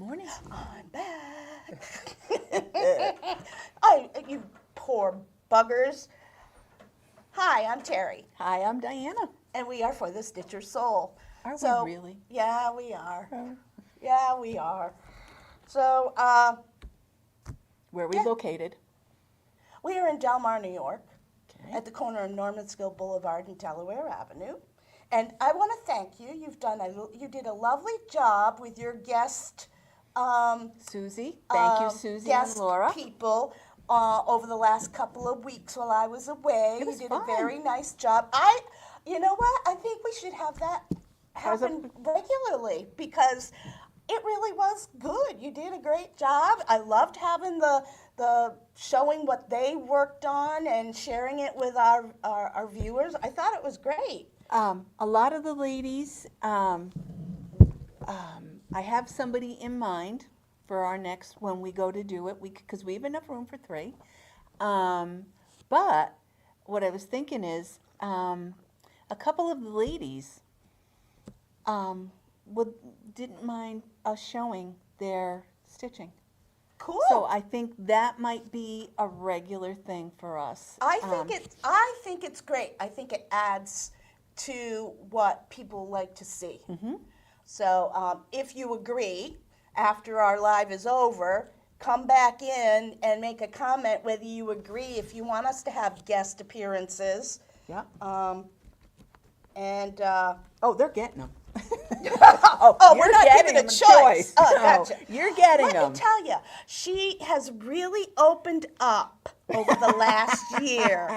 morning. I'm back. You poor buggers. Hi, I'm Terry, Hi, I'm Diana. and we are for the Stitcher Soul. Are we really? Yeah, we are. Oh. Yeah, we are. So, Where are we Yeah. located? we are in Del Mar, New York, Okay. at the corner of Normanskill Boulevard and Delaware Avenue. And I want to thank you. You did a lovely job with your guest. Susie. Thank you, Susie and Guest Laura. people over the last couple of weeks while I was away. It was You did fun. a very nice job. You know what? I think we should have that How's it- happen regularly because it really was good. You did a great job. I loved having the showing what they worked on and sharing it with our viewers. I thought it was great. A lot of the ladies, I have somebody in mind for our next, when we go to do it, because we have enough room for 3. But what I was thinking is, a couple of the ladies didn't mind us showing their stitching. Cool. So I think that might be a regular thing for us. I think it's great. I think it adds to what people like to see. Mm-hmm. So if you agree, after our live is over, come back in and make a comment whether you agree if you want us to have guest appearances. Yeah. And Oh, they're getting them. we're not giving a choice. Oh, gotcha. You're getting Let them. me tell you, she has really opened up over the last year.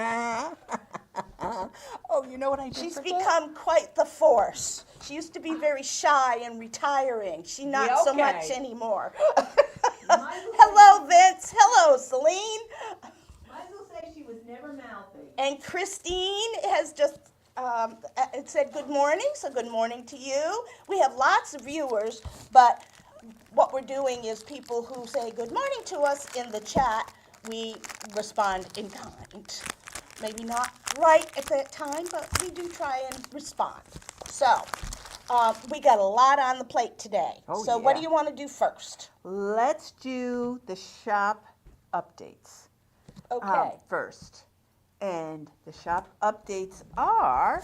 Oh, you know what I did She's forget? become quite the force. She used to be very shy and retiring. She's not Yeah, so okay. much anymore. Hello, Vince. Hello, Celine. Might as well say she was never mouthy. And Christine has just it said good morning, so good morning to you. We have lots of viewers, but what we're doing is people who say good morning to us in the chat, we respond in kind. Maybe not right at that time, but we do try and respond. So, we got a lot on the plate today. Oh, so what do yeah. you want to do first? Let's do the shop updates Okay. first. And the shop updates are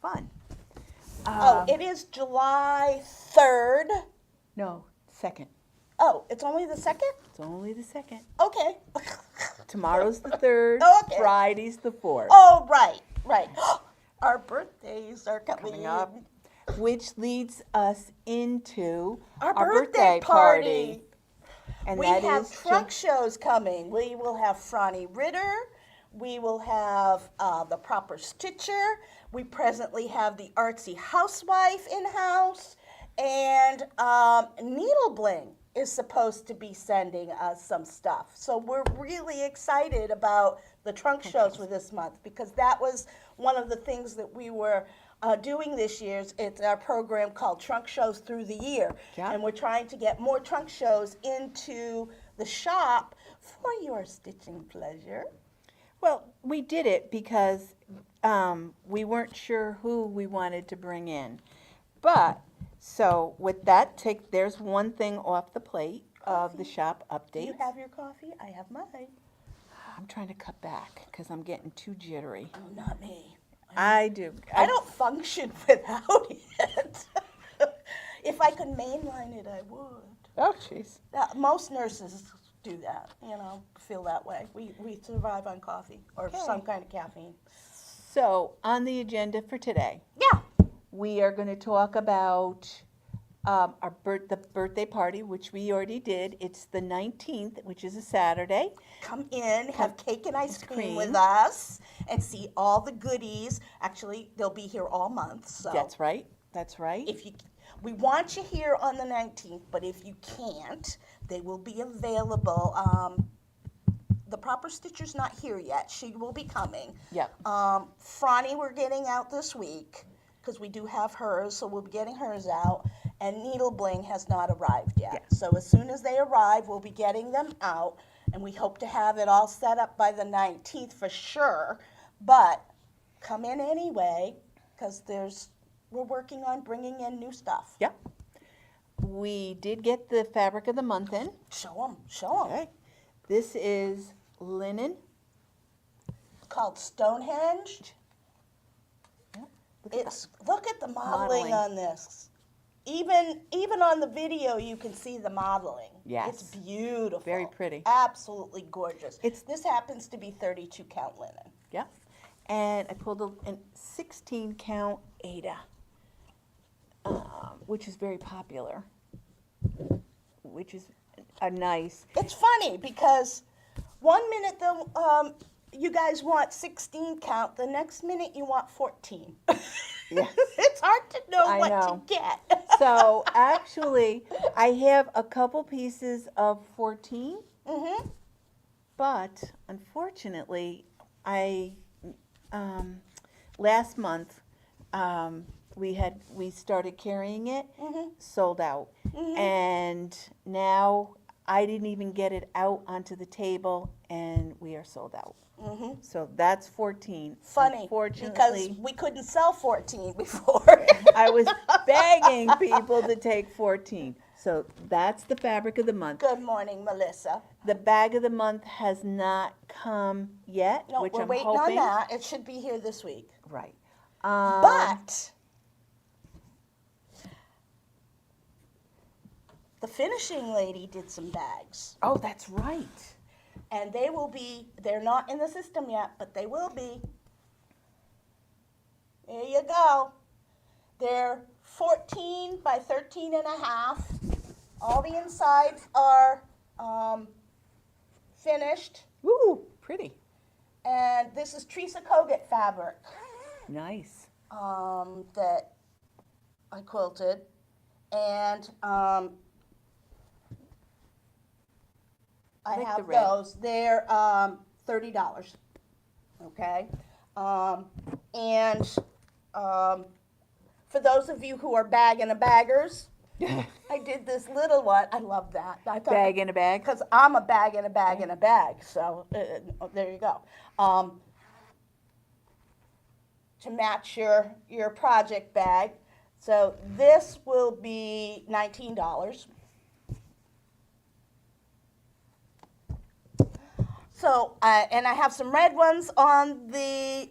fun. It is July 3rd. No, 2nd. Oh, it's only the 2nd? It's only the 2nd. Okay. Tomorrow's the 3rd. Okay. Friday's the 4th. Oh, right. Our birthdays are Coming up. Which leads us into Our birthday party. And We that have is trunk shows coming. We will have Franny Ritter. We will have the Proper Stitcher. We presently have the Artsy Housewife in-house. And Needle Bling is supposed to be sending us some stuff. So we're really excited about the trunk shows for this month because that was one of the things that we were doing this year. It's our program called Trunk Shows Through the Year. Yeah. And we're trying to get more trunk shows into the shop for your stitching pleasure. Well, we did it because we weren't sure who we wanted to bring in. But, so with that, there's one thing off the plate of the shop Do updates. you have your coffee? I have mine. I'm trying to cut back because I'm getting too jittery. Oh, not me. I do. I don't function without it. If I could mainline it, I would. Oh, jeez. Most nurses do that, feel that way. We survive on coffee or Okay. some kind of caffeine. So, on the agenda for today, Yeah. we are going to talk about the birthday party, which we already did. It's the 19th, which is a Saturday. Come in, have cake and ice cream with cream. us, and see all the goodies. Actually, they'll be here all month. So That's right. That's right. we want you here on the 19th, but if you can't, they will be available. The Proper Stitcher's not here yet. She will be coming. Yep. Franny, we're getting out this week because we do have hers, so we'll be getting hers out. And Needle Bling has not arrived yet. Yeah. So as soon as they arrive, we'll be getting them out, and we hope to have it all set up by the 19th for sure. But come in anyway because we're working on bringing in new stuff. Yep. we did get the fabric of the month in. Show them, show them. Okay. This is linen. Called Stonehenge. Yep. Look at Look at the modeling Modeling. on this. Even on the video, you can see the modeling. Yes. It's beautiful. Very pretty. Absolutely gorgeous. It's- This happens to be 32 count linen. Yep. And I pulled a 16 count Ada, which is very popular, which is a nice. It's funny because 1 minute you guys want 16 count, the next minute you want 14. Yes. It's hard to know I what know. to get. So actually, I have a couple pieces of 14, Mm-hmm. but unfortunately, last month we started carrying it, sold out, and now I didn't even get it out onto the table, and we are sold out. So that's 14. Funny, because Unfortunately, we couldn't sell 14 before. I was begging people to take 14. So that's the fabric of the month. Good morning, Melissa. The bag of the month has not come yet, No, which we're I'm waiting hoping. on that. It should be here this week. Right. But the finishing lady did some bags. Oh, that's right. And they're not in the system yet, but they will be. There you go. They're 14 by 13 and a half. All the insides are finished. Woo, pretty. And this is Teresa Kogut fabric Nice. that I quilted. And I like the have red. those. They're $30. Okay. And for those of you who are bag and a baggers, I did this little one. I love that. I thought, Bag in a bag. because I'm a bag and a bag and a bag. So there you go. To match your project bag. So this will be $19. So and I have some red ones on the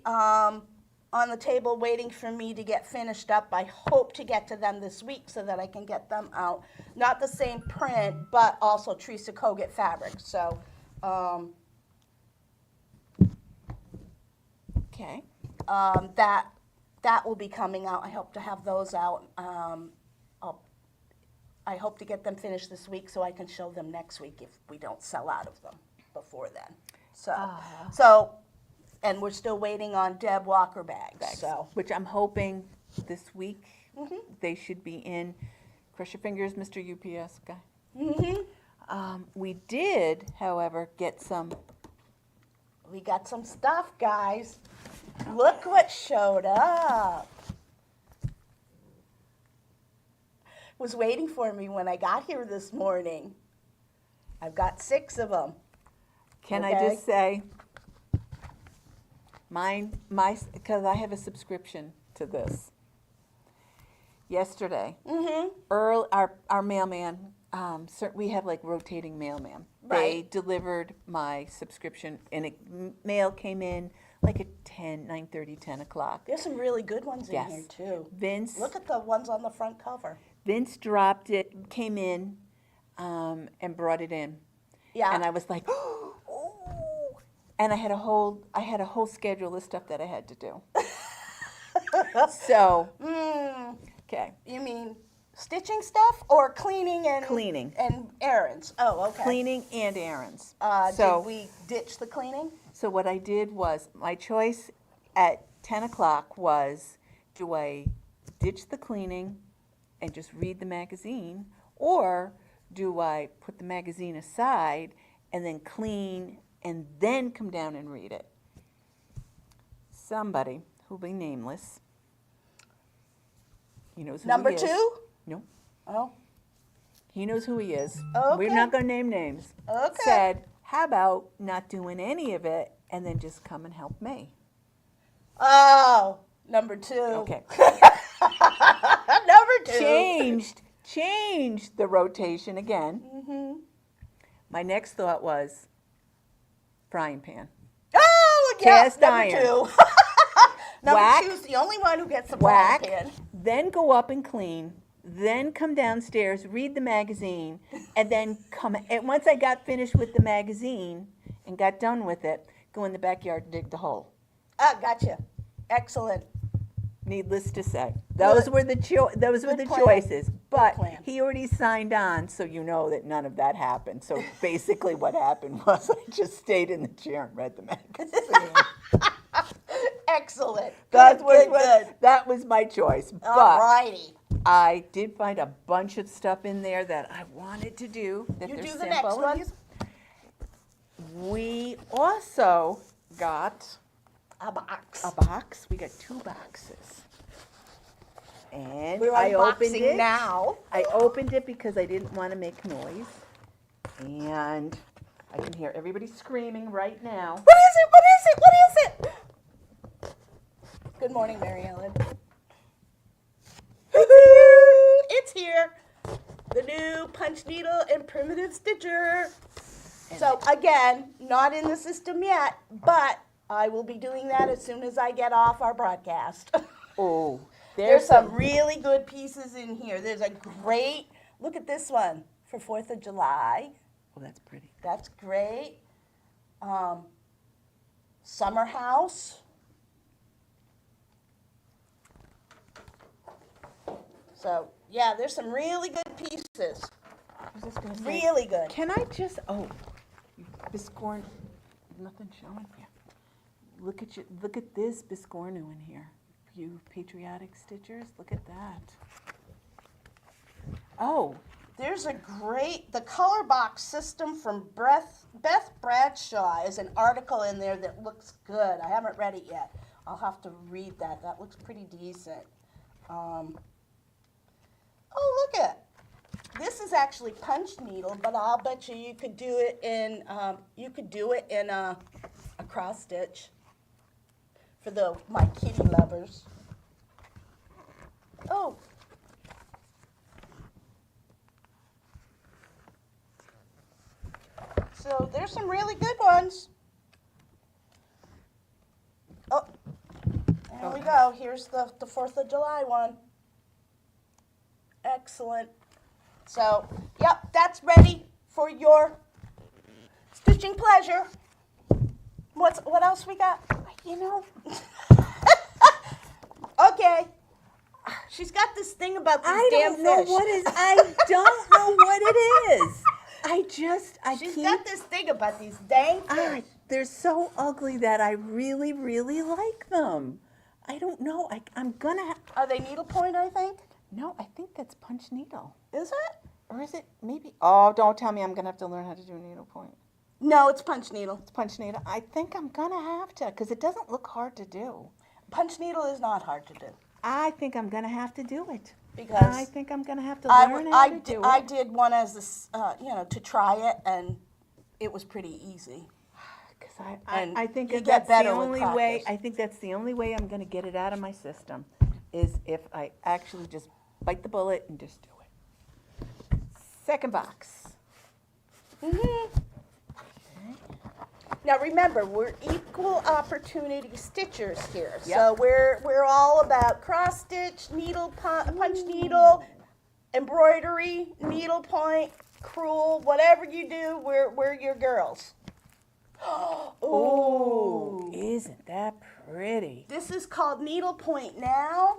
table waiting for me to get finished up. I hope to get to them this week so that I can get them out. Not the same print, but also Teresa Kogut fabric. So Okay. that will be coming out. I hope to have those out. I hope to get them finished this week so I can show them next week if we don't sell out of them before then. So, and we're still waiting on Deb Walker bags. So, Which I'm hoping this week they should be in. Cross your fingers, Mr. UPS guy. We did, however, get some. we got some stuff, guys. Look what showed up. Was waiting for me when I got here this morning. I've got 6 of them. Can I Okay. just say, because I have a subscription to this. Yesterday, Earl, our mailman, we have like rotating mailman. They Right. delivered my subscription, and mail came in like at 9:30, 10 o'clock. There's some really good ones in Yes. here too. Vince Look at the ones on the front cover. dropped it, came in, and brought it in. Yeah. And I was like, oh. And I had a whole schedule of stuff that I had to do. So, okay. You mean stitching stuff or cleaning and Cleaning. and errands? Oh, okay. Cleaning and errands. Did we ditch the cleaning? So what I did was, my choice at 10 o'clock was, do I ditch the cleaning and just read the magazine, or do I put the magazine aside and then clean and then come down and read it? Somebody who'll be nameless, he knows who Number he is. 2? No, Oh, he knows who he is. Okay. We're not going to name names. Okay. Said, how about not doing any of it and then just come and help me? oh, number 2. Okay. Number 2. change the rotation again, Mm-hmm. my next thought was frying pan. Oh, yeah, Cast number iron. 2. Number Whack. 2's the only one who gets the Whack, frying pan. then go up and clean, then come downstairs, read the magazine, and then come. And once I got finished with the magazine and got done with it, go in the backyard and dig the hole. Ah, gotcha. Excellent. Needless to say, those Good. were the Good plan. choices. But plan. he already signed on, so you know that none of that happened. So basically, what happened was I just stayed in the chair and read the magazine. Excellent. That Good, was good. that was my choice. But All righty. I did find a bunch of stuff in there that I wanted to do. That You they're do the simple next and one. easy. We also got A box. a box. We got 2 boxes. And We're I opened unboxing it. now. I opened it because I didn't want to make noise. And I can hear everybody screaming right now. What is it? What is it? What is it? Good morning, Mary Ellen. It's here. The new punch needle and primitive stitcher. So again, not in the system yet, but I will be doing that as soon as I get off our broadcast. Oh, There's some really good pieces in here. There's a great, look at this one for 4th of July. Oh, that's pretty. That's great. Summer house. So, yeah, there's some really good pieces. I was just gonna say, Really good. can I just? Oh, Biscorn. Nothing showing here. Look at you. Look at this Biscornu in here. You patriotic stitchers. Look at that. Oh, There's a great, the color box system from Beth Bradshaw is an article in there that looks good. I haven't read it yet. I'll have to read that. That looks pretty decent. Oh, look at, this is actually punch needle, but I'll bet you could do it in, a cross stitch for my kitty lovers. Oh. So there's some really good ones. Oh, there we go. Here's the 4th of July one. Excellent. So, yep, that's ready for your stitching pleasure. What else we got? You know. Okay. She's got this thing about these I damn don't know fish. what is. I don't know what it is. She's keep. got this thing about these dang fish. They're so ugly that I really, really like them. I don't know. I'm gonna. Are they needlepoint, I think? No, I think that's punch needle. Is it? Or is it maybe? Oh, don't tell me I'm gonna have to learn how to do needlepoint. No, it's punch needle. It's punch needle. I think I'm gonna have to, because it doesn't look hard to do. Punch needle is not hard to do. I think I'm gonna have to do it. Because I think I'm gonna have to learn how to do I it. did one as this, to try it, and it was pretty easy. Because And I think you that get that's the better with only way. practice. I think that's the only way I'm gonna get it out of my system, is if I actually just bite the bullet and just do it. Second box. Mm-hmm. Now remember, we're equal opportunity stitchers here. Yep. So we're all about cross stitch, needle punch needle, embroidery, needlepoint, crewel, whatever you do, we're your girls. Ooh, isn't that pretty? This is called needlepoint now.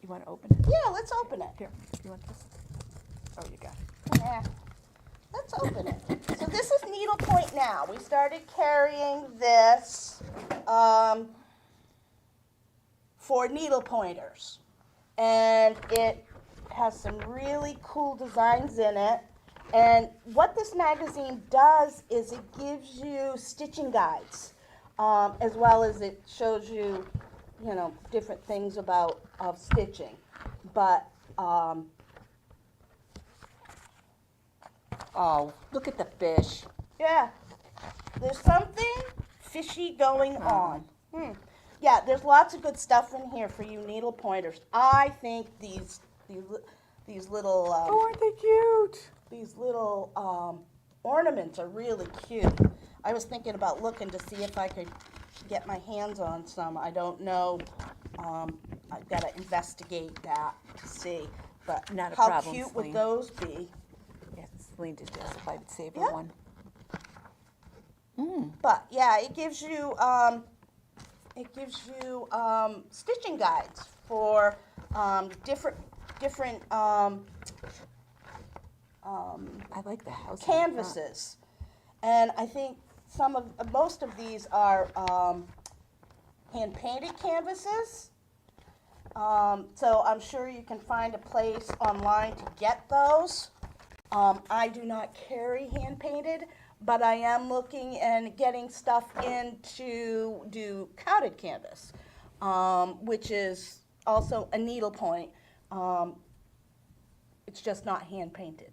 You want to open it? Yeah, let's open it. Here, you want this? Oh, you got it. Yeah. Let's open it. So this is needlepoint now. We started carrying this for needle pointers. And it has some really cool designs in it. And what this magazine does is it gives you stitching guides, as well as it shows you, different things of stitching. But Oh, look at the fish. yeah, there's something fishy going on. Yeah, there's lots of good stuff in here for you needle pointers. I think these these little Oh, aren't they cute? these little ornaments are really cute. I was thinking about looking to see if I could get my hands on some. I don't know. I've got to investigate that to see. But Not a how problem, cute Celine. would those be? Yes, Celine just asked if I'd save her Yeah. one. But yeah, it gives you stitching guides for different I like the house. canvases, and I think most of these are hand painted canvases. So I'm sure you can find a place online to get those. I do not carry hand painted, but I am looking and getting stuff in to do counted canvas, which is also a needlepoint. It's just not hand painted.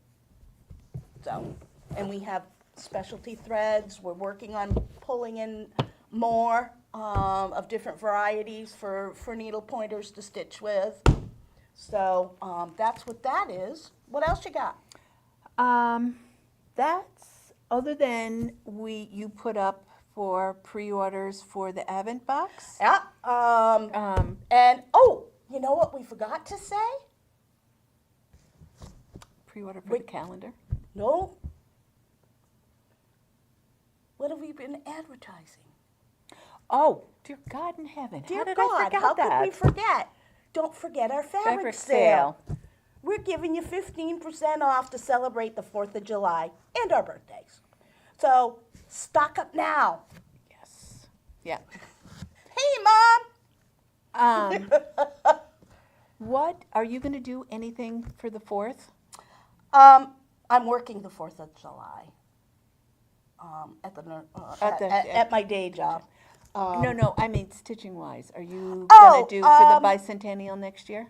So, and we have specialty threads. We're working on pulling in more of different varieties for needle pointers to stitch with. So that's what that is. What else you got? That's other than you put up for pre-orders for the Advent box. Yeah. And oh, you know what we forgot to say? Pre-order for the calendar. No. What have we been advertising? Oh, dear God in heaven! Dear how did God, I forget how that? could we forget? Don't forget our fabric sale. We're giving you 15% off to celebrate the 4th of July and our birthdays. So stock up now. Yes. Yeah. Hey, Mom. What are you going to do? Anything for the 4th? I'm working the 4th of July at my day job. No. I mean stitching wise. Are you Oh, going to do for the bicentennial next year?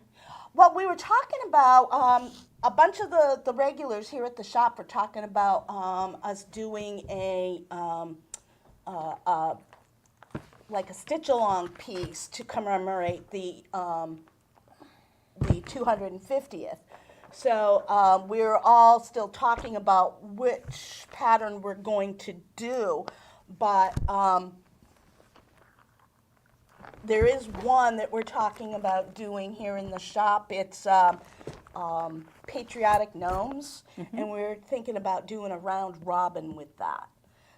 Well, we were talking about a bunch of the regulars here at the shop were talking about us doing like a stitch-along piece to commemorate the 250th. So we're all still talking about which pattern we're going to do, but there is one that we're talking about doing here in the shop. It's patriotic gnomes, and we're thinking about doing a round robin with that.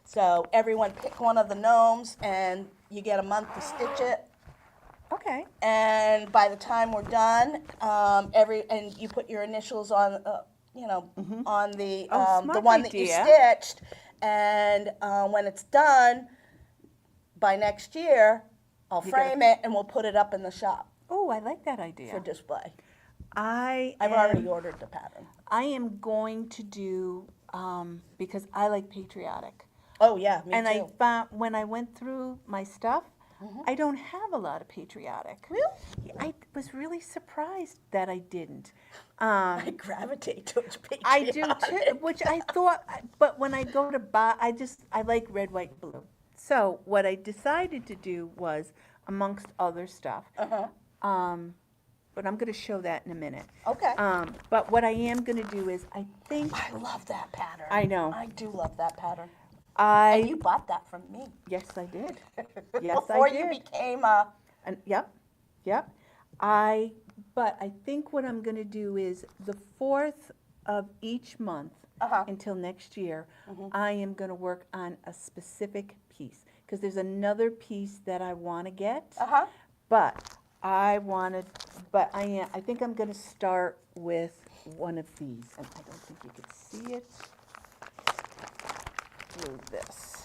So everyone pick one of the gnomes, and you get a month to stitch it. Okay. And by the time we're done, and you put your initials on, on the smart one that you idea. stitched, and when it's done by next year, I'll frame it and we'll put it up in the shop Oh, I like that for idea. display. I've I've already ordered the pattern. I am going to do because I like patriotic. Oh yeah, me And too. I found when I went through my stuff, I don't have a lot of patriotic. Really? I was really surprised that I didn't. I gravitate towards patriotic. I do too, which I thought, but when I go to buy, I like red, white, blue. So what I decided to do was, amongst other stuff, but I'm going to show that in a minute. Okay. But what I am going to do is, I think I love that pattern. I know. I do love that pattern. And you bought that from me. Yes, I did. Yes, Before I did. you became a. And yep. But I think what I'm going to do is the 4th of each month until next year, I am going to work on a specific piece because there's another piece that I want to get. But I think I'm going to start with one of these, and I don't think you can see it through this.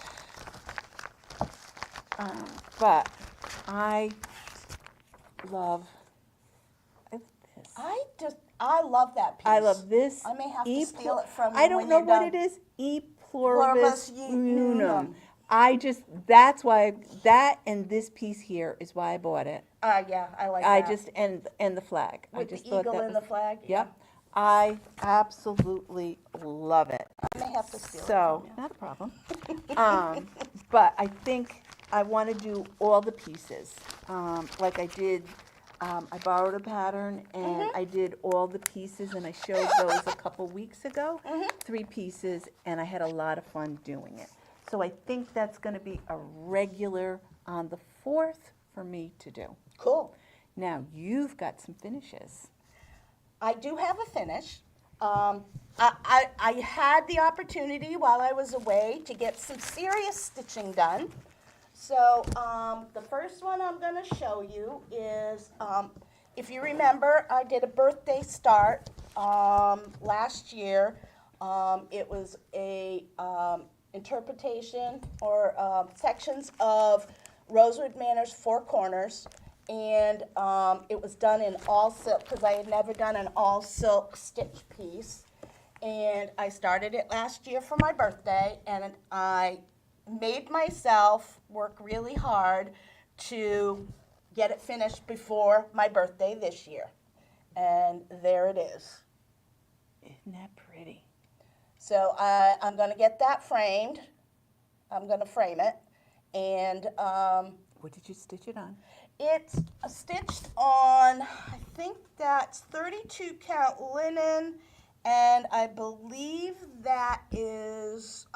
But I love this. I love that piece. I love this. I may have to steal it from you I don't when know you're what done. it is. E Pluribus pluribus unum. unum. That's why, that and this piece here is why I bought it. Yeah, I like that. And the flag. With I just the thought eagle that and was- the flag? Yep. I absolutely love it. I may have to steal So, it from you. not a problem. But I think I want to do all the pieces. Like I did I borrowed a pattern and I did all the pieces and I showed those a couple weeks ago. 3 pieces, and I had a lot of fun doing it. So I think that's going to be a regular on the 4th for me to do. Cool. Now, you've got some finishes. I do have a finish. I had the opportunity while I was away to get some serious stitching done. So the first one I'm going to show you is, if you remember, I did a birthday start last year. It was a interpretation or sections of Rosewood Manor's Four Corners, and it was done in all silk because I had never done an all silk stitch piece. And I started it last year for my birthday, and I made myself work really hard to get it finished before my birthday this year. And there it is. Isn't that pretty? So I'm going to get that framed. I'm going to frame it. And What did you stitch it on? it's stitched on, I think that's 32 count linen, and I believe that is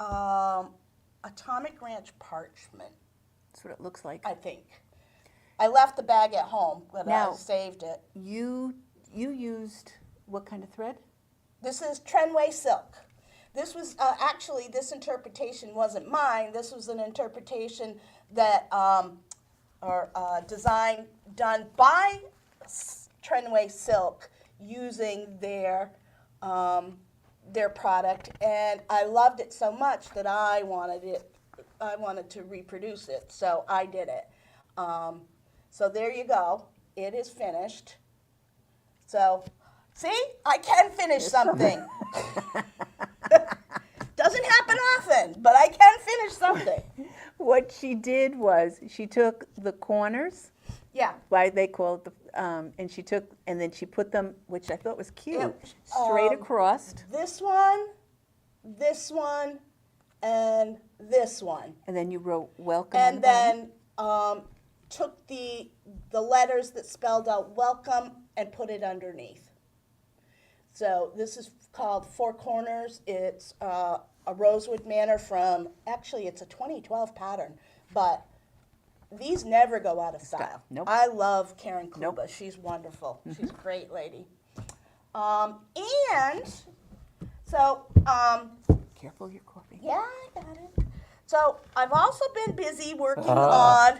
Atomic Ranch parchment, That's what it looks like. I think. I left the bag at home, but I Now- saved it. You used what kind of thread? This is Trenway silk. This was actually, this interpretation wasn't mine. This was an interpretation that design done by Trenway Silk using their product, and I loved it so much that I wanted to reproduce it, so I did it. So there you go. It is finished. So, see, I can finish something. Doesn't happen often, but I can finish something. What she did was she took the corners, Yeah. why they call it the, and she took, and then she put them, which I thought was cute, straight across, This one, and this one. and then you wrote welcome on And the bottom. then took the letters that spelled out welcome and put it underneath. So this is called Four Corners. It's a Rosewood Manor from, actually it's a 2012 pattern, but these never go out of style. Nope. I love Karen Kuba. Nope. She's wonderful. She's a great lady. And so, Careful your coffee. yeah, I got it. So I've also been busy working on,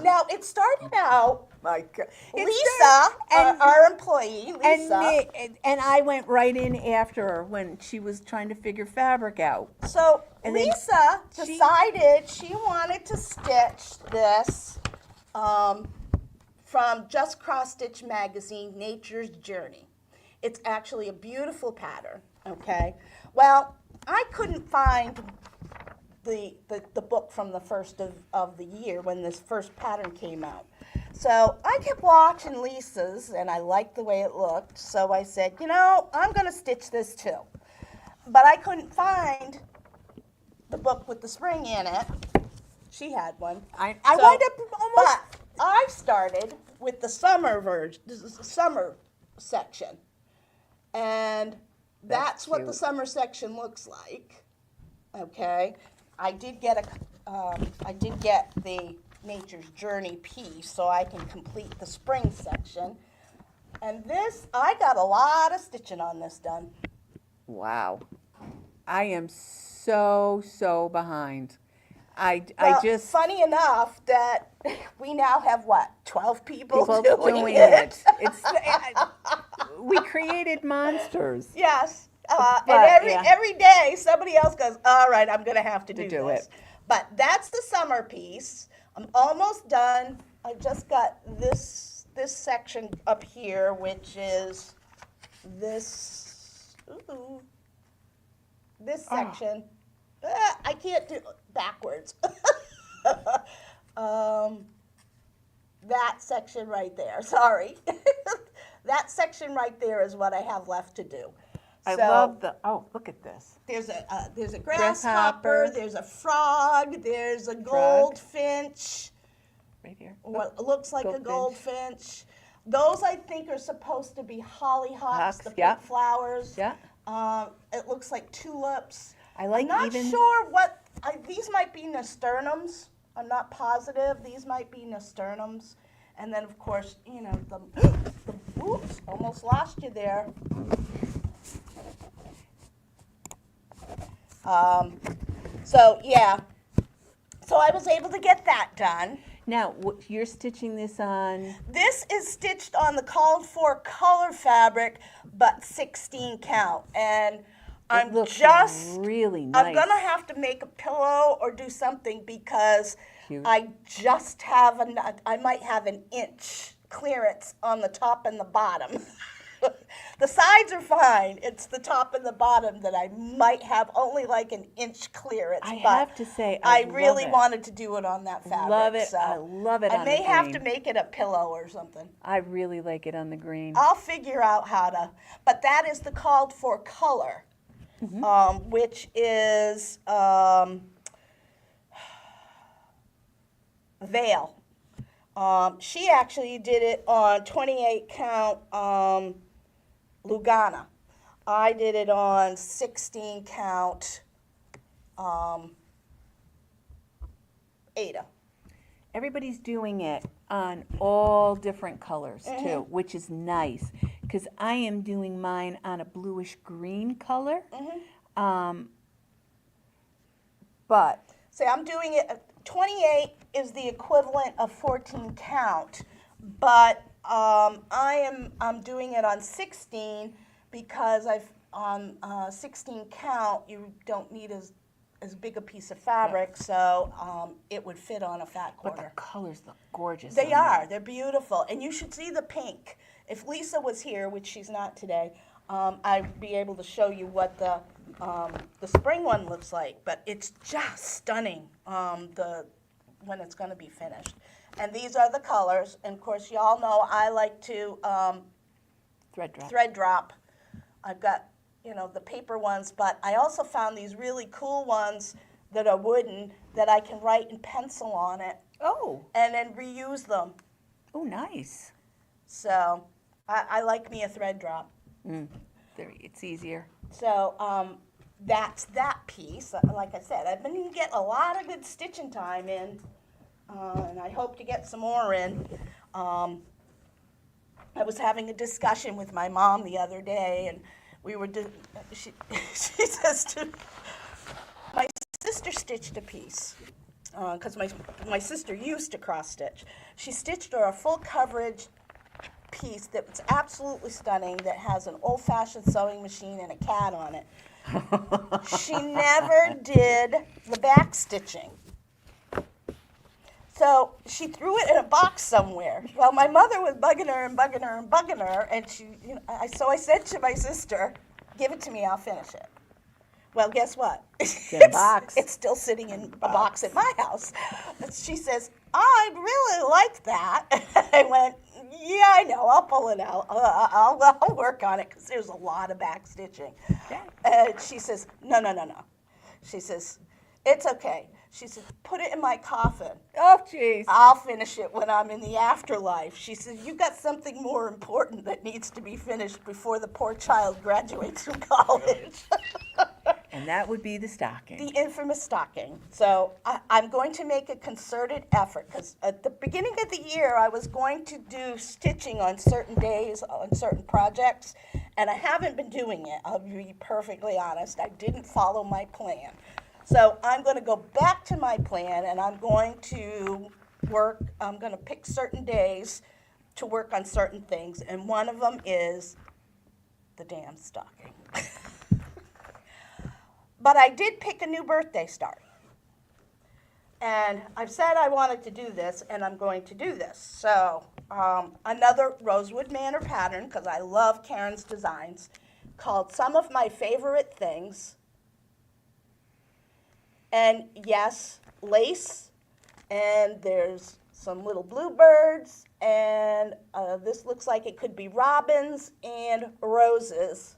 now it started out, My God. Lisa, our employee, And Lisa. me, and I went right in after her when she was trying to figure fabric out. So And then Lisa she- decided she wanted to stitch this from Just Cross Stitch Magazine, Nature's Journey. It's actually a beautiful pattern, okay? Well, I couldn't find the book from the first of the year when this first pattern came out. So I kept watching Lisa's, and I liked the way it looked, so I said, you know, I'm going to stitch this too. But I couldn't find the book with the spring in it. She had one. I So- wound up almost. But I started with the summer version. This is the summer section, and that's what the cute. summer section looks like. Okay, I did get the Nature's Journey piece, so I can complete the spring section. And this, I got a lot of stitching on this done. Wow. I am so behind. I Well, just funny enough that we now have what, 12 people doing it. It's we created monsters. Yes. But, And yeah. every day somebody else goes, all right, I'm going to have to do this. it. But that's the summer piece. I'm almost done. I just got this section up here, which is this, this section. I can't do backwards. That section right there, sorry. That section right there is what I have left to do. I So, love the, oh, look at this. there's a grasshopper, Grasshopper. there's a frog, there's a goldfinch, Right here. what looks like a Goldfinch. goldfinch. Those I think are supposed to be hollyhocks, the yeah. pink flowers. Yeah. It looks like tulips. I like I'm not even- sure what, these might be nasturtiums. I'm not positive. These might be nasturtiums. And then, of course, you know, oops, almost lost you there. So, yeah. So I was able to get that done. Now, you're stitching this on, This is stitched on the called for color fabric, but 16 count. And I'm looks just, really nice. I'm gonna have to make a pillow or do something because Cute. I just have, I might have an inch clearance on the top and the bottom. The sides are fine. It's the top and the bottom that I might have only like an inch clearance. I but have to say, I love really it. wanted to do it on that fabric. Love it. So I love it I on may the have to green. make it a pillow or something. I really like it on the green. I'll figure out how to, but that is the called for color, which is veil. She actually did it on 28 count Lugana. I did it on 16 count Ada. Everybody's doing it on all different colors Mm-hmm. too, which is nice because I am doing mine on a bluish green color. Mm-hmm. But See, I'm doing it, 28 is the equivalent of 14 count, but I'm doing it on 16 because on 16 count, you don't need as big a piece of fabric, so it would fit on a fat but quarter. the colors look gorgeous. They on are. there. They're beautiful. And you should see the pink. If Lisa was here, which she's not today, I'd be able to show you what the spring one looks like. But it's just stunning when it's going to be finished. And these are the colors. And, of course, y'all know I like to Thread drop. thread drop. I've got, you know, the paper ones, but I also found these really cool ones that are wooden that I can write in pencil on it Oh, and then reuse them. oh, nice. So I like me a thread drop. It's easier. So that's that piece. Like I said, I've been getting a lot of good stitching time in, and I hope to get some more in. I was having a discussion with my mom the other day, and we were, she says to, my sister stitched a piece, because my sister used to cross stitch. She stitched her a full coverage piece that was absolutely stunning, that has an old-fashioned sewing machine and a cat on it. She never did the back stitching. So she threw it in a box somewhere. Well, my mother was bugging her and bugging her and bugging her, and so I said to my sister, "Give it to me, I'll finish it." Well, guess what? in a box. It's still sitting in a box at my house. She says, "I really like that." I went, "Yeah, I know. I'll pull it out. I'll work on it because there's a lot of back stitching." Okay. And she says, "No. She says, "It's okay." She says, "Put it in my coffin. Oh, jeez. I'll finish it when I'm in the afterlife." She says, "You got something more important that needs to be finished before the poor child graduates from college." And that would be the stocking. The infamous stocking. So I'm going to make a concerted effort, because at the beginning of the year I was going to do stitching on certain days on certain projects, and I haven't been doing it. I'll be perfectly honest. I didn't follow my plan. So I'm going to go back to my plan, and I'm going to pick certain days to work on certain things, and one of them is the damn stocking. But I did pick a new birthday start. And I've said I wanted to do this, and I'm going to do this. So another Rosewood Manor pattern, because I love Karen's designs, called Some of My Favorite Things. And yes, lace, and there's some little bluebirds, and this looks like it could be robins and roses.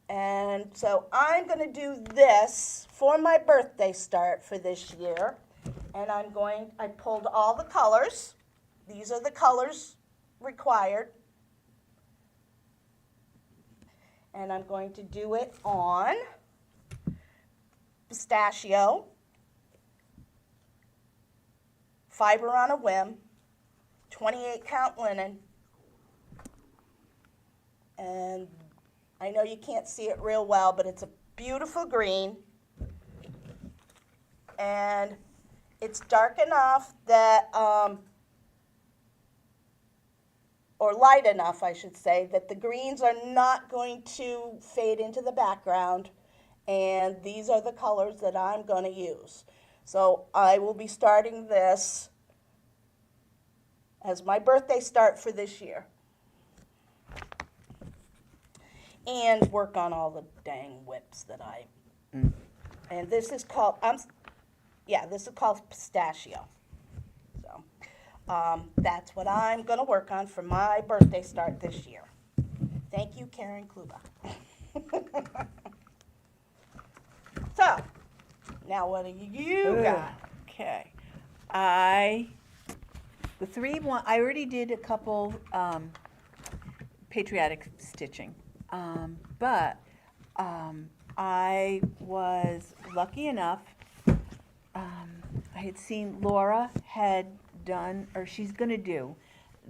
And so I'm going to do this for my birthday start for this year. And I pulled all the colors. These are the colors required. And I'm going to do it on pistachio, fiber on a whim, 28 count linen, and I know you can't see it real well, but it's a beautiful green, and it's dark enough that, or light enough, I should say, that the greens are not going to fade into the background, and these are the colors that I'm going to use. So I will be starting this as my birthday start for this year. And work on all the dang whips that I, and this is called, this is called pistachio. So, that's what I'm gonna work on for my birthday start this year. Thank you, Karen Kluba. So, now what do you got? Okay. I already did a couple patriotic stitching, but I was lucky enough. I had seen Laura had done, or she's gonna do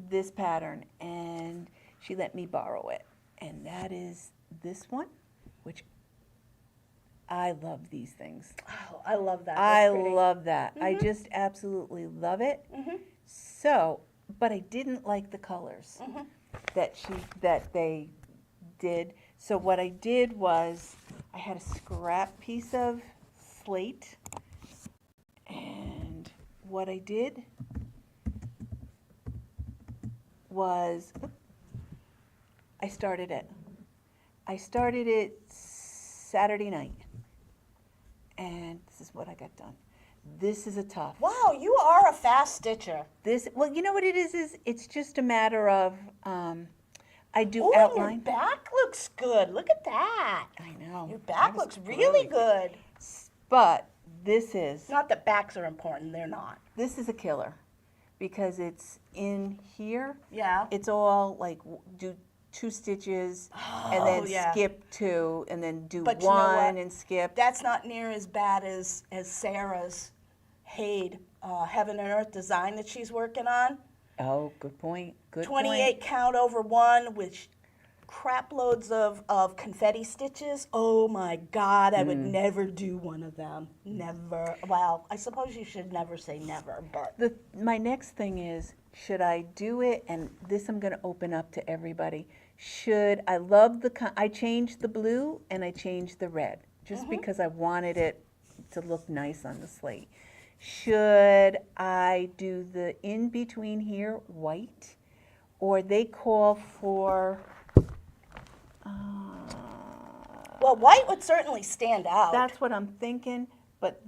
this pattern, and she let me borrow it, and that is this one, which I love these things. Oh, I love that. I That's pretty. love that. I just absolutely love it. So, but I didn't like the colors that they did. So what I did was I had a scrap piece of slate, and what I did was I started it. I started it Saturday night, and this is what I got done. This is a tough. Wow, you are a fast stitcher. Well, you know what it is it's just a matter of I do Ooh, outline. and your back looks good. Look at that. I know. Your that back was looks really good. But this is Not that backs are important, they're not. this is a killer because it's in here. Yeah. It's all like do 2 stitches and then yeah. skip 2 and then do But you know what? 1 and skip. That's not near as bad as Sarah's Haid Heaven and Earth design that she's working on. Oh, good point. Good 28 point. count over 1 with crap loads of confetti stitches. Oh my God, I would never do one of them. Never. Well, I suppose you should never say never, but. My next thing is, should I do it? And this I'm going to open up to everybody. I changed the blue and I changed the red just because I wanted it to look nice on the slate. Should I do the in between here white, or they call for Well, white would certainly stand out. that's what I'm thinking, but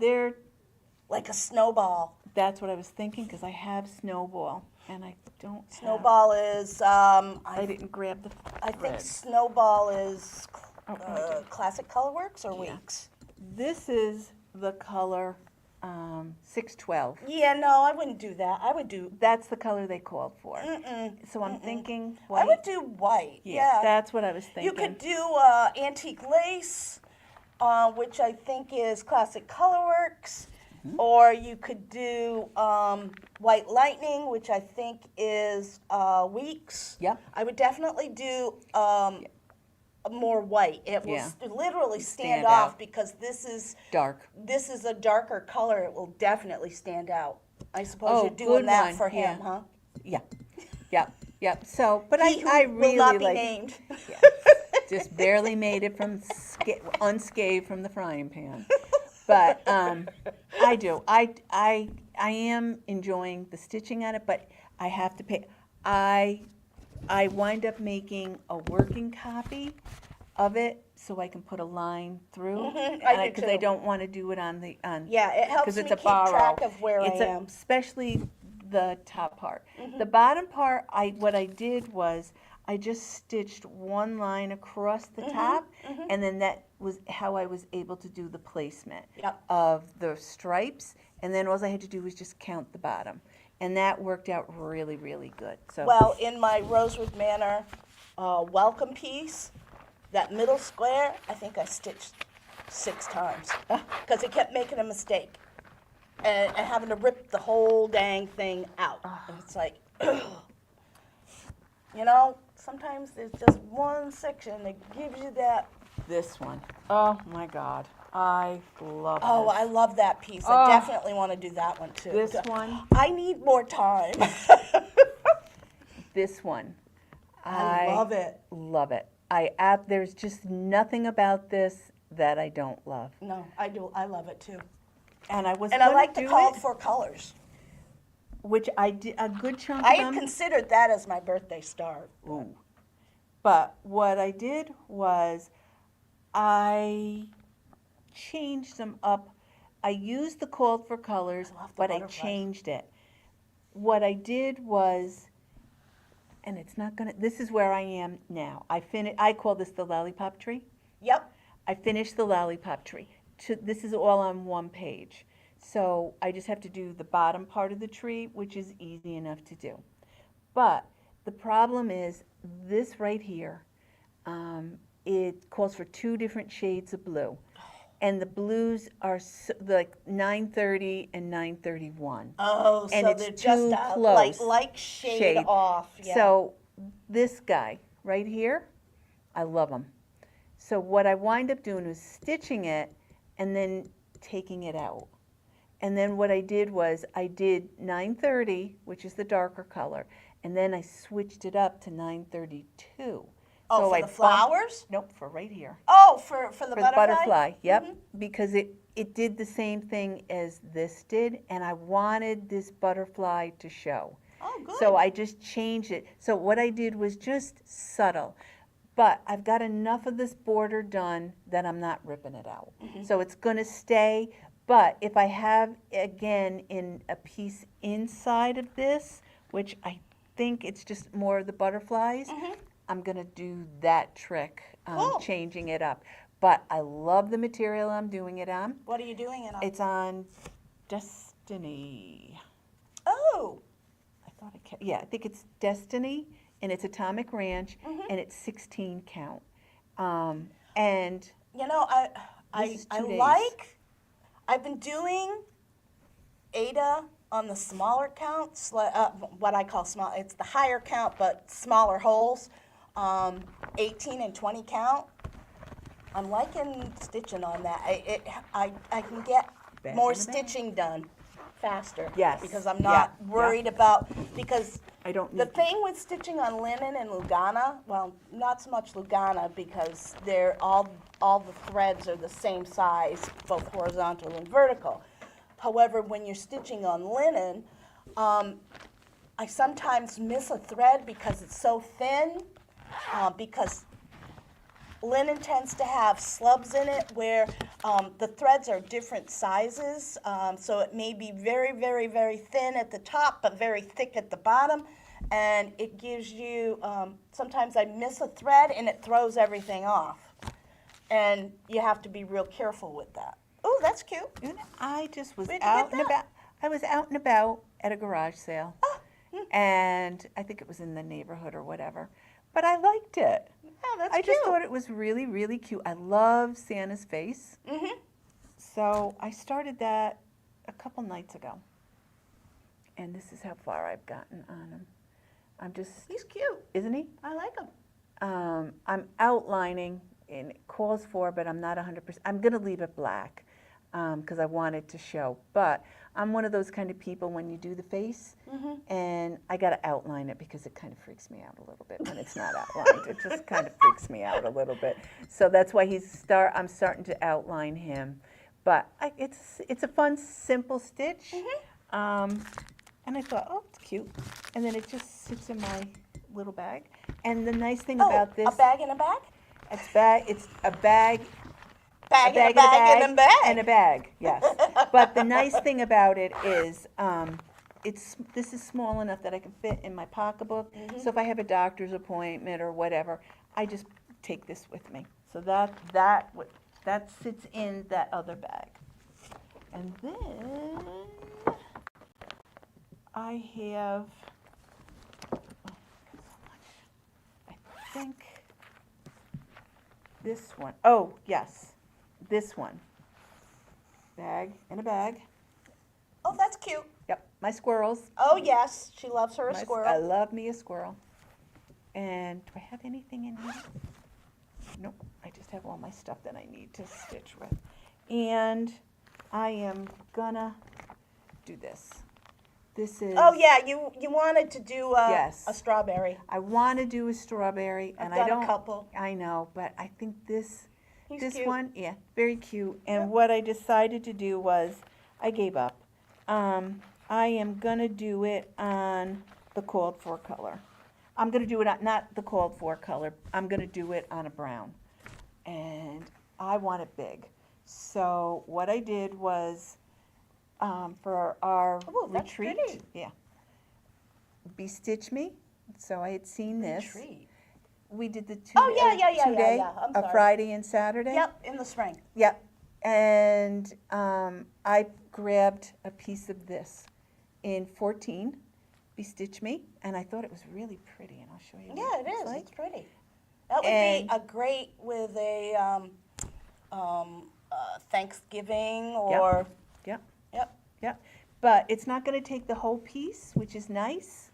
Like a snowball. that's what I was thinking because I have Snowball and I don't have, Snowball is, I didn't grab the I think thread. Snowball is Oh, no, I didn't. Classic Colorworks or Yeah. Weeks? This is the color 612. Yeah, no, I wouldn't do that. I would do, That's the color they called for. So I'm thinking white. I would do white. Yeah. That's what I was thinking. You could do antique lace, which I think is Classic Colorworks, or you could do White Lightning, which I think is Weeks. Yep. I would definitely do more white. It will Yeah. literally stand Stand off out. because this is Dark. a darker color. It will definitely stand out. I suppose Oh, you're doing good that one, for him, yeah. huh? Yeah. Yep. So, but He who I will really not be like. named. Yeah, just barely made it from unscathed from the frying pan. But I do. I am enjoying the stitching on it, but I have to pay. I wind up making a working copy of it so I can put a line through. I do Because I too. don't want to do it on Yeah, it helps because me it's a keep borrow. track of where I It's am. especially the top part. The bottom part, what I did was I just stitched 1 line across the top, and then that was how I was able to do the placement Yep. of the stripes. And then all I had to do was just count the bottom, and that worked out really, really good. So Well, in my Rosewood Manor welcome piece, That middle square, I think I stitched 6 times because it kept making a mistake and having to rip the whole dang thing out. And it's like, you know, sometimes there's just one section that gives you that. This one. Oh my God. I love Oh, this. I love that piece. Oh. I definitely want to do that one too. This one. I need more time. This one. I love it. Love it. There's just nothing about this that I don't love. No, I do. I love it too. And I was And I gonna like to do call it, it 4 colors. which I did a good chunk I of had them. considered that as my birthday star. Ooh. But what I did was I changed them up. I used the called for colors, I love the but I butterflies. changed it. What I did was, and it's not gonna, this is where I am now. I call this the lollipop tree. Yep. I finished the lollipop tree. This is all on one page. So I just have to do the bottom part of the tree, which is easy enough to do. But the problem is this right here, it calls for 2 different shades of blue. And the blues are like 930 and 931. Oh, And so it's they're just too a close like shade off. Yeah. So this guy right here, I love him. So what I wind up doing was stitching it and then taking it out. And then what I did was I did 930, which is the darker color, and then I switched it up to 932. Oh, So for I the bumped- flowers? Nope, for right here. Oh, for the For the butterfly? butterfly, yep, Mhm. because it did the same thing as this did, and I wanted this butterfly to show. Oh, good. So I just changed it. So what I did was just subtle. But I've got enough of this border done that I'm not ripping it out. So it's going to stay. But if I have, again, in a piece inside of this, which I think it's just more of the butterflies, I'm going to do that trick, Cool. changing it up. But I love the material I'm doing it on. What are you doing it on? It's on Destiny. Oh, Yeah, I think it's Destiny, and it's Atomic Ranch, and it's 16 count. And you know, This is 2 days. I've been doing Ada on the smaller counts, what I call small, it's the higher count, but smaller holes, 18 and 20 count. I'm liking stitching on that. I can get Back more in the bag. stitching done faster. Yes, Because I'm yeah, not yeah. worried about, because I don't the need thing with stitching on linen and Lugana, well, not so much Lugana because they're all the threads are the same size, both horizontal and vertical. However, when you're stitching on linen, I sometimes miss a thread because it's so thin, because linen tends to have slubs in it where the threads are different sizes, so it may be very, very, very thin at the top but very thick at the bottom, and it gives you, sometimes I miss a thread and it throws everything off, and you have to be real careful with that. Oh, that's cute. And I just was Where'd you out get and that? about. I was out and about at a garage sale, and I think it was in the neighborhood or whatever. But I liked it. Yeah, that's I cute. just thought it was really, really cute. I love Santa's face, Mm-hmm. so I started that a couple nights ago. And this is how far I've gotten on him. I'm just, He's cute. isn't he? I like him. I'm outlining, and it calls for, but I'm not 100%. I'm going to leave it black because I want it to show. But I'm one of those kind of people when you do the face, and I got to outline it because it kind of freaks me out a little bit when it's not outlined. It just kind of freaks me out a little bit. So that's why I'm starting to outline him. But it's a fun, simple stitch. And I thought, oh, it's cute. And then it just sits in my little bag. And the nice thing about this, a bag in a bag? it's a bag, Bag in a and bag in a bag. and a bag, yes. But the nice thing about it is, this is small enough that I can fit in my pocketbook. So if I have a doctor's appointment or whatever, I just take this with me. So that sits in that other bag. And then I have, I think, this one. Oh, yes, this one. Bag, in a bag. Oh, that's cute. Yep, my squirrels. Oh, yes, she loves her a I squirrel. love me a squirrel. And do I have anything in here? Nope, I just have all my stuff that I need to stitch with. And I am gonna do this. This is. Oh, yeah, you wanted to do Yes. a strawberry. I want to do a strawberry, and I've I done don't. a couple. I know, but I think this He's this cute. one, yeah, very cute. And Yep. what I decided to do was, I gave up. I am gonna do it on the called for color. I'm gonna do it on, not the called for color. I'm gonna do it on a brown, and I want it big. So what I did was, for our Ooh, that's retreat, pretty. yeah, Stitch Me. So I had seen this. Retreat. We did the two. Oh, yeah, yeah, 2 day, I'm a sorry. Friday and Saturday. Yep, in the spring. Yep. And I grabbed a piece of this in 14, Stitch Me, and I thought it was really pretty, and I'll show you. Yeah, what it is. looks It's pretty. That would And- be a great with a Thanksgiving or. Yep. Yep. Yep. But it's not going to take the whole piece, which is nice.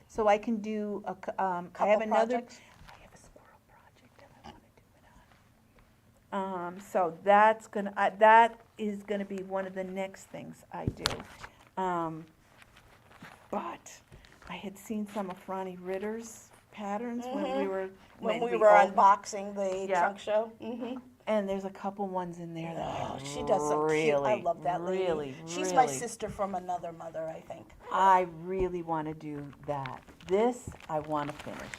So I can do a. I have Couple another. projects. I have a squirrel project that I want to do it on. So that's gonna. That is going to be one of the next things I do. But I had seen some of Franny Ritter's patterns when we were When we we were opened- unboxing the Yeah. trunk show. Mm-hmm. and there's a couple ones in there that I Oh, she does some really, cute. I love that lady. really, She's my really- sister from another mother, I think. I really want to do that. This I want to finish.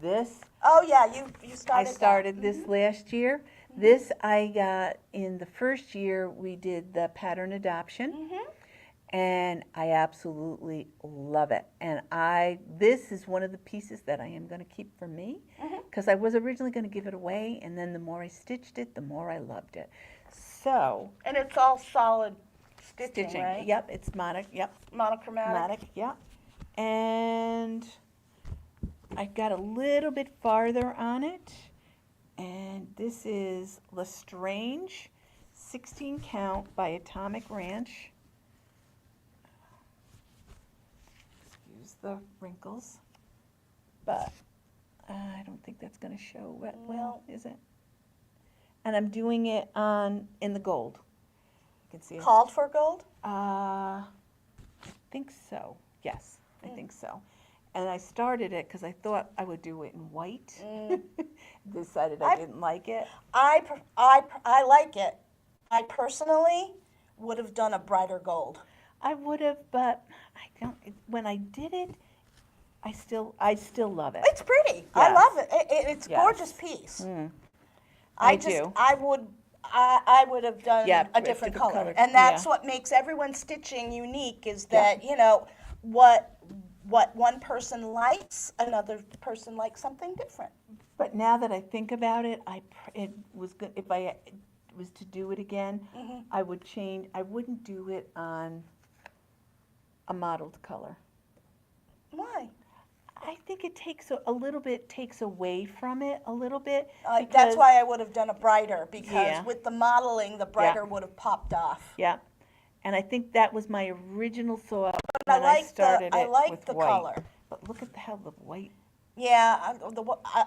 This Oh yeah, you started. I that. started this last year. This I got in the first year we did the pattern adoption. Mhm. And I absolutely love it. And this is one of the pieces that I am going to keep for me, because I was originally going to give it away, and then the more I stitched it, the more I loved it. So, And it's all solid stitching, right? Yep, it's Monochromatic. monochromatic, yep. And I got a little bit farther on it, and this is Lestrange 16 count by Atomic Ranch. Excuse the wrinkles, but I don't think that's going to show well, is it? And I'm doing it in the gold. You can see it. Called for gold. I think so. Yes, I think so. And I started it because I thought I would do it in white. Decided I didn't like it. I like it. I personally would have done a brighter gold. I would have, but I don't. When I did it, I still love it. It's pretty. I Yes. love it. It's a Yes. gorgeous piece. I do. I would have done Yeah, a different color. color. And that's Yeah. what makes everyone's stitching unique is Yeah. that, what one person likes, another person likes something different. But now that I think about it, it was good. If I was to do it again, I would change. I wouldn't do it on a mottled color. Why? I think it takes a little bit takes away from it a little bit. That's because- why I would have done a brighter because Yeah. with the modeling, the brighter would have popped off. Yeah, and I think that was my original thought I when I like started I it like with the white. color. But look at how the white. Yeah,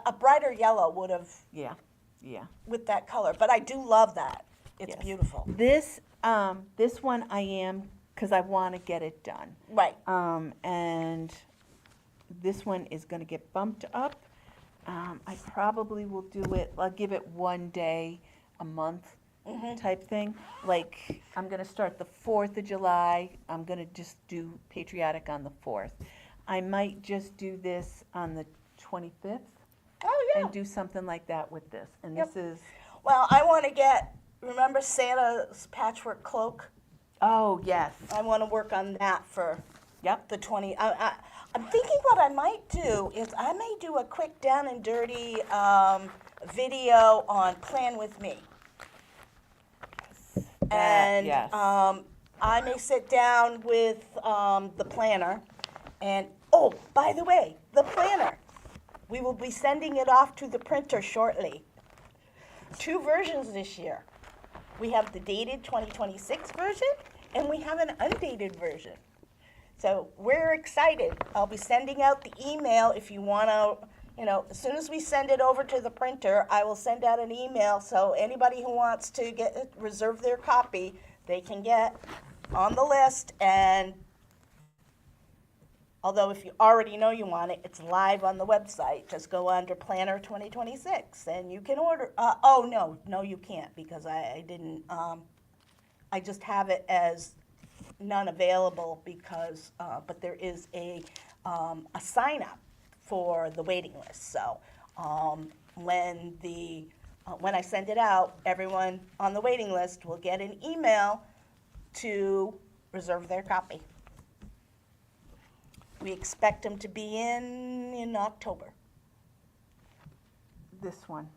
a brighter yellow would have Yeah, yeah. with that color. But I do love that. It's Yes. beautiful. This one I am because I want to get it done. Right. And this one is going to get bumped up. I probably will do it. I'll give it one day a month type thing. Like I'm going to start the 4th of July. I'm going to just do patriotic on the 4th. I might just do this on the 25th Oh yeah. and do something like that with this. And Yep. this is, Well, I want to remember Santa's patchwork cloak? oh yes, I want to work on that for yep. the 20. I'm thinking what I might do is I may do a quick down and dirty video on Plan With Me. And yes. I may sit down with the planner and, oh, by the way, the planner. We will be sending it off to the printer shortly. 2 versions this year. We have the dated 2026 version, and we have an undated version. So we're excited. I'll be sending out the email if you want to, as soon as we send it over to the printer, I will send out an email so anybody who wants to reserve their copy, they can get on the list. And although if you already know you want it, it's live on the website. Just go under Planner 2026 and you can order. No, you can't, because I didn't. I just have it as none available because, but there is a sign up for the waiting list. So when I send it out, everyone on the waiting list will get an email to reserve their copy. We expect them to be in October. This one.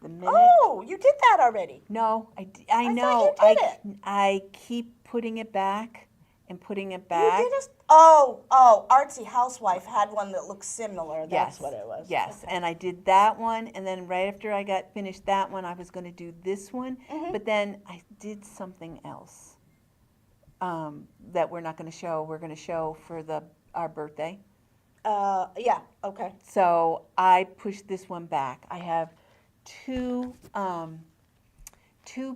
The minute. Oh, you did that already. No, I thought know. you did it. I keep putting it back and putting it You back. did Artsy Housewife had one that looked similar. That's Yes, what it was. Yes, Okay. and I did that one, and then right after I got finished that one, I was going to do this one, but then I did something else that we're not going to show. We're going to show for our birthday. Yeah, okay. So I pushed this one back. I have two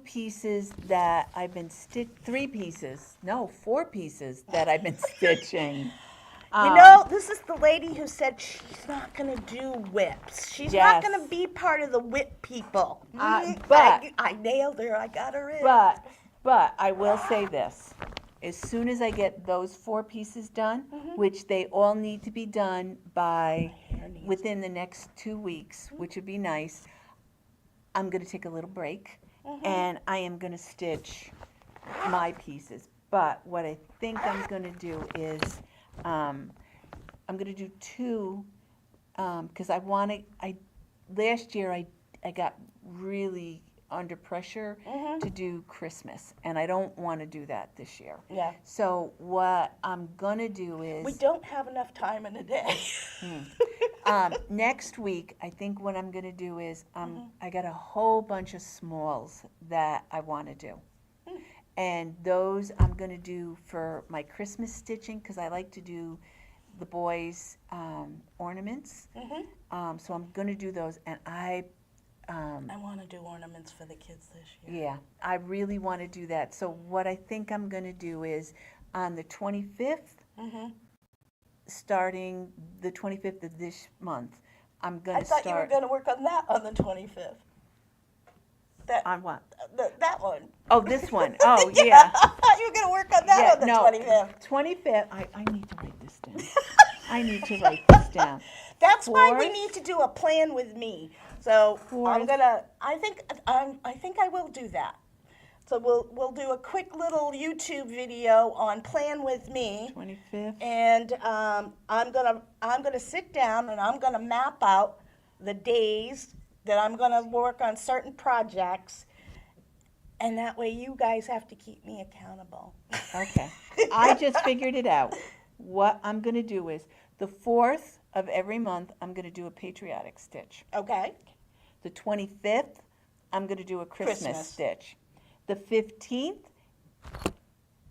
pieces that I've been 4 pieces that I've been stitching. This is the lady who said she's not going to do whips. She's not Yes. going to be part of the whip people. but- I nailed her. I got her in. But I will say this. As soon as I get those 4 pieces done, which they all need to be done by within the next 2 weeks, which would be nice, I'm going to take a little break and I am going to stitch my pieces. But what I think I'm going to do is I'm going to do 2 because last year I got really under pressure to do Christmas, and I don't want to do that this year. Yeah. So what I'm going to do is... We don't have enough time in a day. next week, I think what I'm going to do is I got a whole bunch of smalls that I want to do. And those I'm going to do for my Christmas stitching because I like to do the boys' ornaments. So I'm going to do those, and I want to do ornaments for the kids this year. yeah, I really want to do that. So what I think I'm going to do is on the 25th, starting the 25th of this month, I'm going I to thought start. you were going to work on that on the 25th. On what? That one. Oh, this one. Oh, yeah. I thought you were going to work on that on the 25th. 25th. I need to write this down. I need to write this down. That's why we 4th. need to do a plan with me. So I'm 4th. gonna. I think I will do that. So we'll do a quick little YouTube video on Plan with Me. 25th. And I'm gonna sit down and I'm gonna map out the days that I'm gonna work on certain projects, and that way you guys have to keep me accountable. Okay. I just figured it out. What I'm going to do is the 4th of every month, I'm going to do a patriotic stitch. Okay. The 25th, I'm going to do a Christmas stitch. The 15th,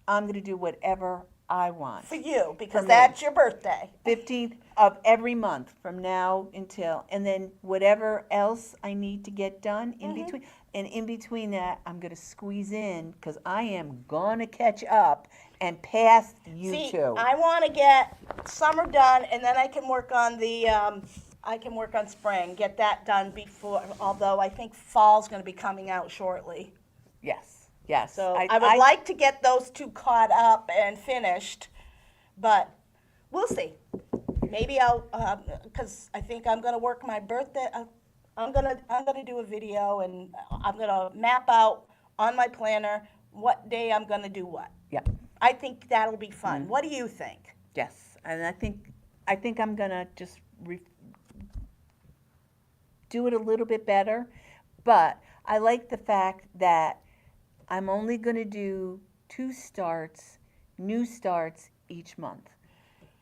I'm going to do whatever I want. For you, because For me. that's your birthday. 15th of every month from now until, and then whatever else I need to get done in between. And in between that, I'm going to squeeze in because I am going to catch up and pass you See, two. I want to get summer done, and then I can work on spring, get that done before, although I think fall's going to be coming out shortly. Yes, yes. So I would like to get those 2 caught up and finished, but we'll see. Maybe I'll, because I think I'm going to work my birthday. I'm gonna do a video, and I'm gonna map out on my planner what day I'm gonna do what. Yep. I think that'll be fun. What do you think? Yes, and I think I'm gonna just do it a little bit better, but I like the fact that I'm only gonna do 2 starts, new starts each month.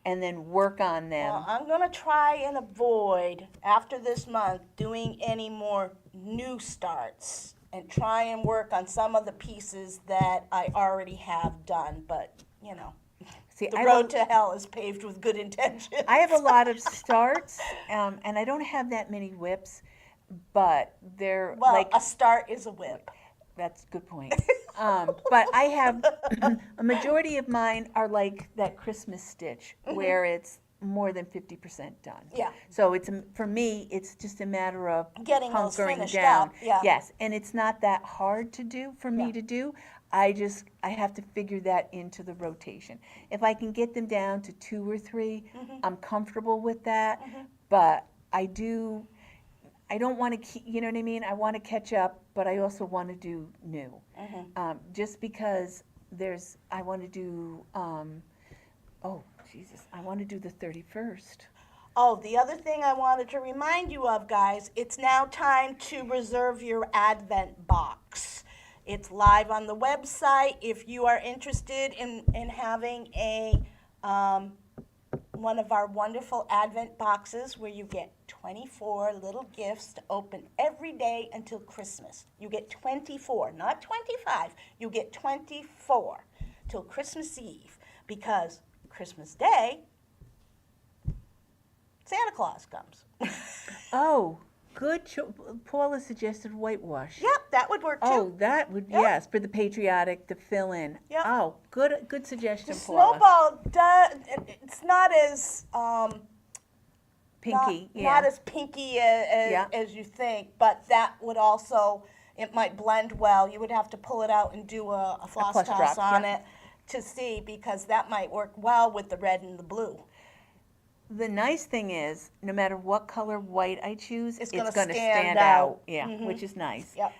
and then work on them. Well, I'm going to try and avoid, after this month, doing any more new starts and try and work on some of the pieces that I already have done. But, you know, See, the I road have, to hell is paved with good intentions. I have a lot of starts, and I don't have that many whips, but they're Well, like, a start is a whip. that's a good point. But I have, a majority of mine are like that Christmas stitch, where it's more than 50% done. Yeah. So for me, it's just a matter of Getting those hunkering finished down. up, yeah. Yes, and it's not that hard to do for me Yeah. to do. I have to figure that into the rotation. If I can get them down to 2 or 3, I'm comfortable with that. But I don't want to keep, you know what I mean? I want to catch up, but I also want to do new. Just because I want to do, oh, Jesus, I want to do the 31st. Oh, the other thing I wanted to remind you of, guys, it's now time to reserve your Advent box. It's live on the website. If you are interested in having one of our wonderful Advent boxes where you get 24 little gifts to open every day until Christmas. You get 24, not 25. You get 24 till Christmas Eve, because Christmas Day, Santa Claus comes. Oh, good. Paula suggested whitewash. Yep, that would work too. Oh, that would, Yep. yes, for the patriotic to fill in. Yep. Oh, good suggestion, The Paula. snowball, it's not as Pinky, not, yeah. not as pinky Yeah. as you think, but that would also, it might blend well. You would have to pull it out and do a floss plush toss drop, on yeah. it to see, because that might work well with the red and the blue. The nice thing is, no matter what color white I choose, It's it's gonna going to stand stand out. out. Yeah, which is nice. Yep.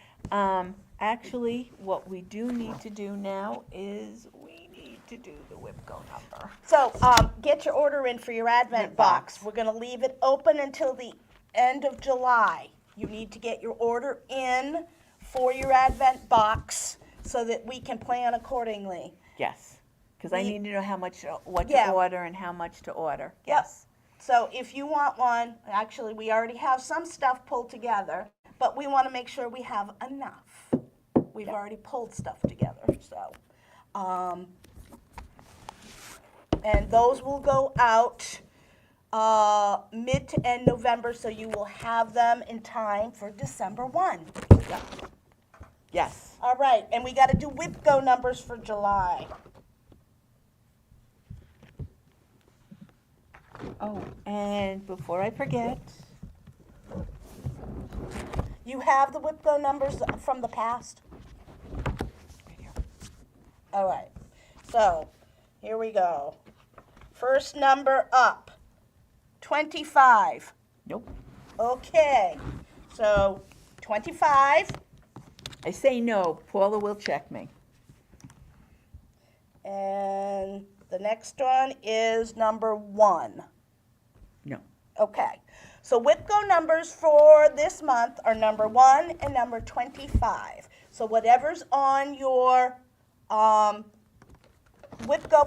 Actually, what we do need to do now is we need to do the WIPCO number. So get your order in for your Advent box. box. We're going to leave it open until the end of July. You need to get your order in for your Advent box so that we can plan accordingly. Yes, because I We- need to know what Yeah. to order and how much to order. Yep. Yes. So if you want one, actually we already have some stuff pulled together, but we want to make sure we have enough. We've already pulled stuff together, so. And those will go out mid to end November, so you will have them in time for December 1. Yes. All right, and we got to do WIPCO numbers for July. Oh, and before I forget, You have the WIPCO numbers from the past? right here. All right, so here we go. First number up, 25. Nope. Okay, so 25, I say no. Paula will check me. and the next one is number 1. No. Okay, so WIPCO numbers for this month are number 1 and number 25. So whatever's on your WIPCO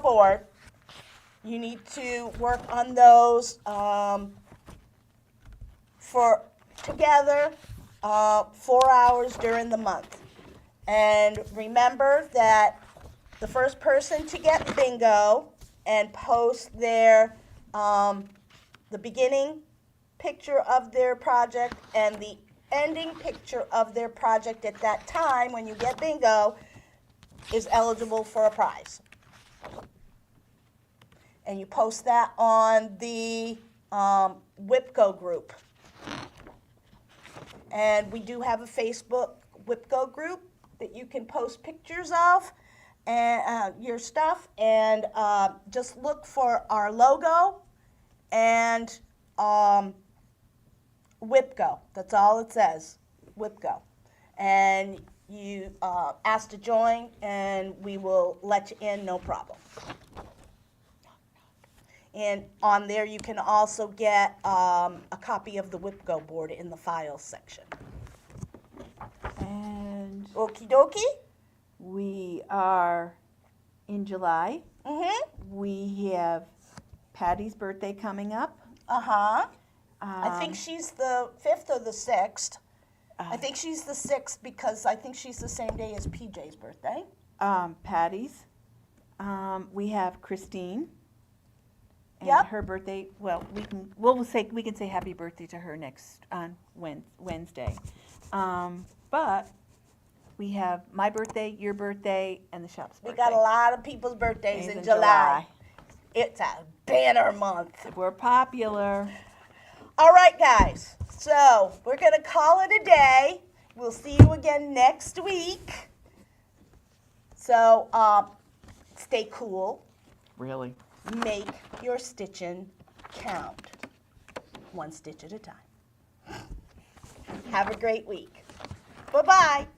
board, you need to work on those for together 4 hours during the month. And remember that the first person to get bingo and post their the beginning picture of their project and the ending picture of their project at that time when you get bingo is eligible for a prize. And you post that on the WIPCO group. And we do have a Facebook WIPCO group that you can post pictures of and your stuff, and just look for our logo and WIPCO. That's all it says, WIPCO. And you ask to join, and we will let you in, no problem. And on there, you can also get a copy of the WIPCO board in the files section. And Okie dokie? we are in July. Mm-hmm. We have Patty's birthday coming up. Uh-huh. I think Um, she's the 5th or the 6th. I think she's the 6th because I think she's the same day as PJ's birthday. Patty's. We have Christine. And Yep. her birthday, well, we can say happy birthday to her next, on Wednesday. But we have my birthday, your birthday, and the shop's We birthday. got a lot of people's birthdays Days in July. It's a banner month. We're popular. All right, guys. So we're going to call it a day. We'll see you again next week. So stay cool. Really? Make your stitching count. One stitch at a time. Have a great week. Bye-bye.